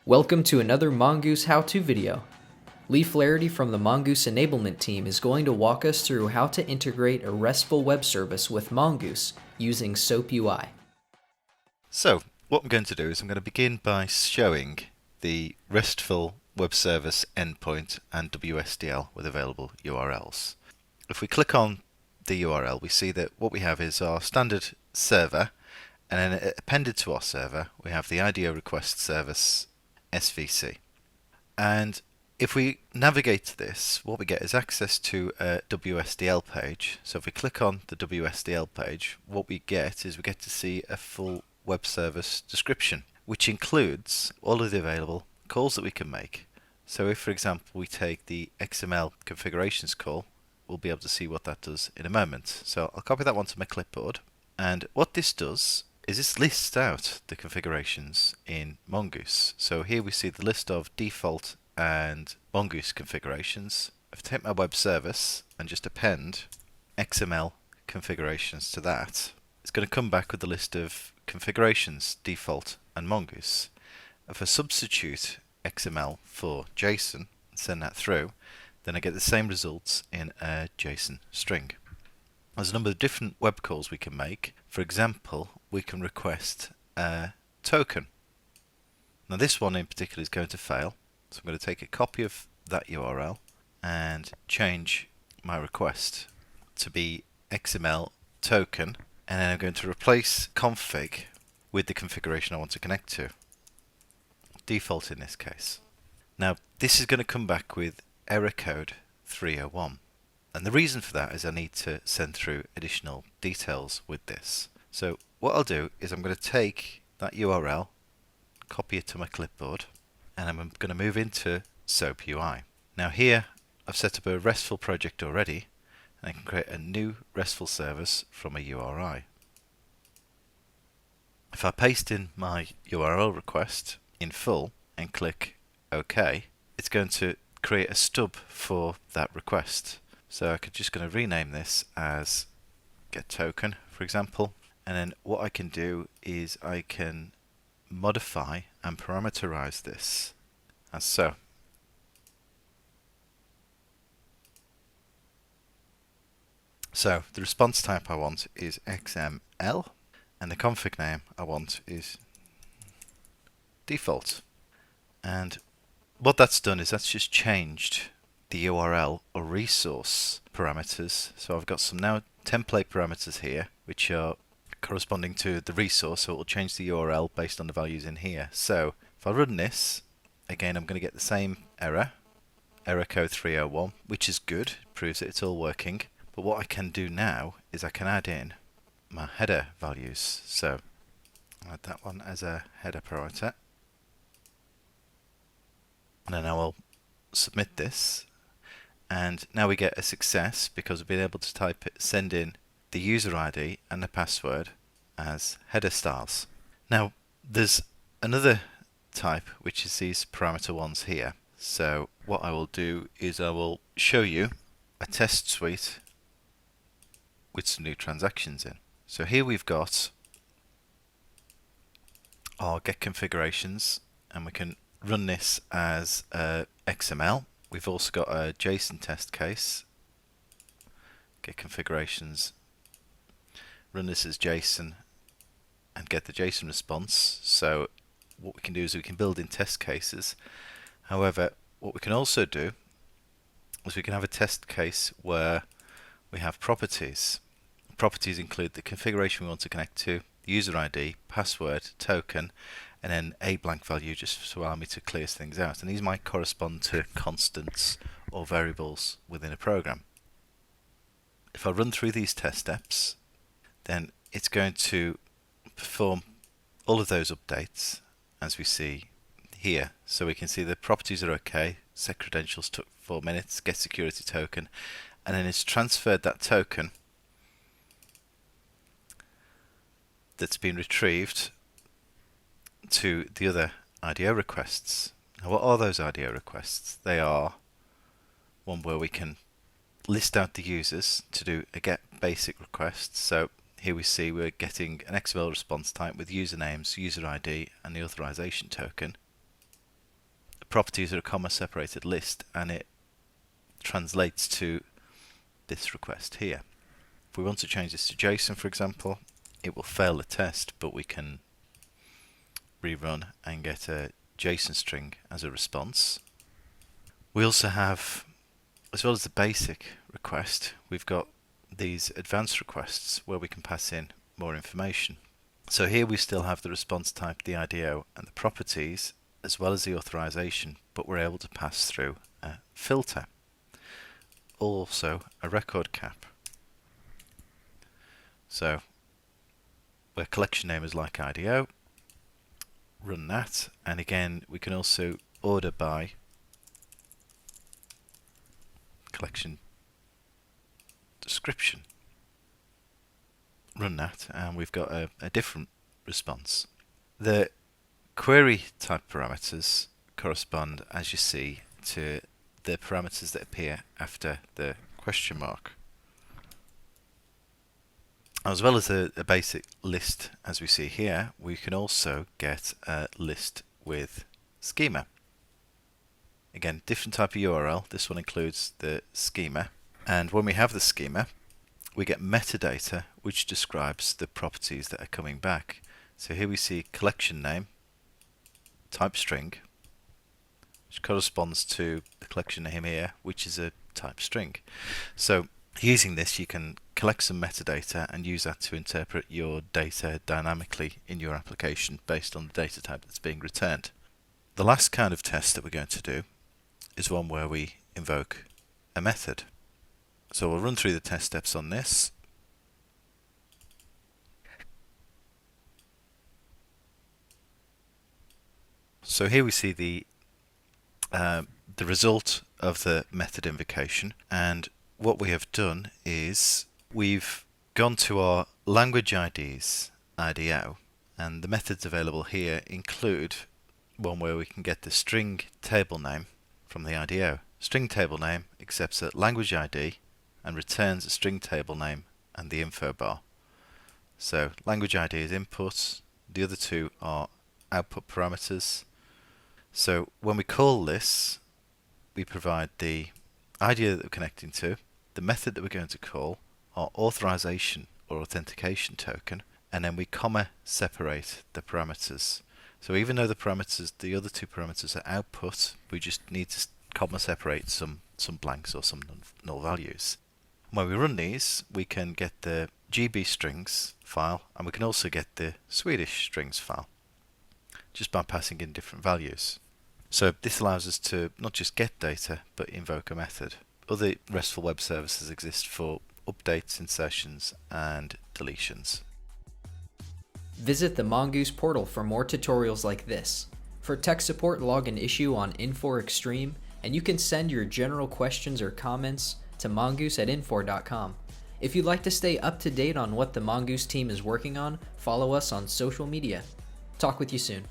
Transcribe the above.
Welcome to another Mongoose how-to video. Lee Flaherty from the Mongoose Enablement team is going to walk us through how to integrate a Restful Web Service with Mongoose using SOAP UI. So, what I'm going to do is I'm going to begin by showing the Restful Web Service endpoint and WSDL with available URLs. If we click on the URL, we see that what we have is our standard server, and then appended to our server we have the IDO request service SVC. And if we navigate to this, what we get is access to a WSDL page. So if we click on the WSDL page, what we get is we get to see a full web service description, which includes all of the available calls that we can make. So if, for example, we take the XML configurations call, we'll be able to see what that does in a moment. So I'll copy that one to my clipboard, and what this does is this lists out the configurations in Mongoose. So here we see the list of default and Mongoose configurations. If I take my web service and just append XML configurations to that, it's going to come back with the list of configurations, default and Mongoose. If I substitute XML for JSON and send that through, then I get the same results in a JSON string. There's a number of different web calls we can make. For example, we can request a token. Now this one in particular is going to fail, so I'm going to take a copy of that URL and change my request to be XML token, and then I'm going to replace config with the configuration I want to connect to, default in this case. Now this is going to come back with error code 301, and the reason for that is I need to send through additional details with this. So what I'll do is I'm going to take that URL, copy it to my clipboard, and I'm going to move into SOAP UI. Now here I've set up a RESTful project already, and I can create a new RESTful service from a URI. If I paste in my URL request in full and click OK, it's going to create a stub for that request. So I'm just going to rename this as getToken, for example, and then what I can do is I can modify and parameterize this as so. So the response type I want is XML, and the config name I want is default. And what that's done is that's just changed the URL or resource parameters. So I've got some now template parameters here which are corresponding to the resource, so it will change the URL based on the values in here. So if I run this, again I'm going to get the same error code 301, which is good, it proves that it's all working. But what I can do now is I can add in my header values. So I'll add that one as a header parameter, and then I will submit this, and now we get a success because we've been able to send in the user ID and the password as header styles. Now there's another type which is these parameter ones here. So what I will do is I will show you a test suite with some new transactions in. So here we've got our get configurations, and we can run this as XML. We've also got a JSON test case, get configurations, run this as JSON and get the JSON response. So what we can do is we can build in test cases. However, what we can also do is we can have a test case where we have properties. Properties include the configuration we want to connect to, user ID, password, token, and then a blank value just to allow me to clear things out. And these might correspond to constants or variables within a program. If I run through these test steps, then it's going to perform all of those updates as we see here. So we can see the properties are okay, set credentials took 4 minutes, get security token, and then it's transferred that token that's been retrieved to the other IDO requests. Now what are those IDO requests? They are one where we can list out the users to do a get basic request. So here we see we're getting an XML response type with usernames, user ID and the authorization token. properties are a comma separated list, and it translates to this request here. If we want to change this to JSON, for example, it will fail the test, but we can rerun and get a JSON string as a response. We also have, as well as the basic request, we've got these advanced requests where we can pass in more information. So here we still have the response type, the IDO, and the properties, as well as the authorization, but we're able to pass through a filter, also a record cap. So where collection name is like IDO, run that, and again we can also order by collection description. Run that, and we've got a different response. The query type parameters correspond, as you see, to the parameters that appear after the question mark. As well as a basic list, as we see here, we can also get a list with schema. Again, different type of URL. This one includes the schema, and when we have the schema, we get metadata which describes the properties that are coming back. So here we see collection name, type string, which corresponds to the collection name here, which is a type string. So using this, you can collect some metadata and use that to interpret your data dynamically in your application based on the data type that's being returned. The last kind of test that we're going to do is one where we invoke a method. So we'll run through the test steps on this. So here we see the result of the method invocation, and what we have done is we've gone to our language IDs IDO, and the methods available here include one where we can get the string table name from the IDO. String table name accepts a language ID and returns a string table name and the info bar. So language ID is input, the other two are output parameters. So when we call this, we provide the ID that we're connecting to, the method that we're going to call, our authorization or authentication token, and then we comma separate the parameters. So even though the parameters, the other two parameters are output, we just need to comma separate some blanks or some null values. When we run these, we can get the GB strings file, and we can also get the Swedish strings file just by passing in different values. So this allows us to not just get data, but invoke a method. Other RESTful web services exist for updates, insertions, and deletions. Visit the Mongoose portal for more tutorials like this. For tech support, log an issue on Infor Extreme, and you can send your general questions or comments to mongoose@infor.com. If you'd like to stay up to date on what the Mongoose team is working on, follow us on social media. Talk with you soon.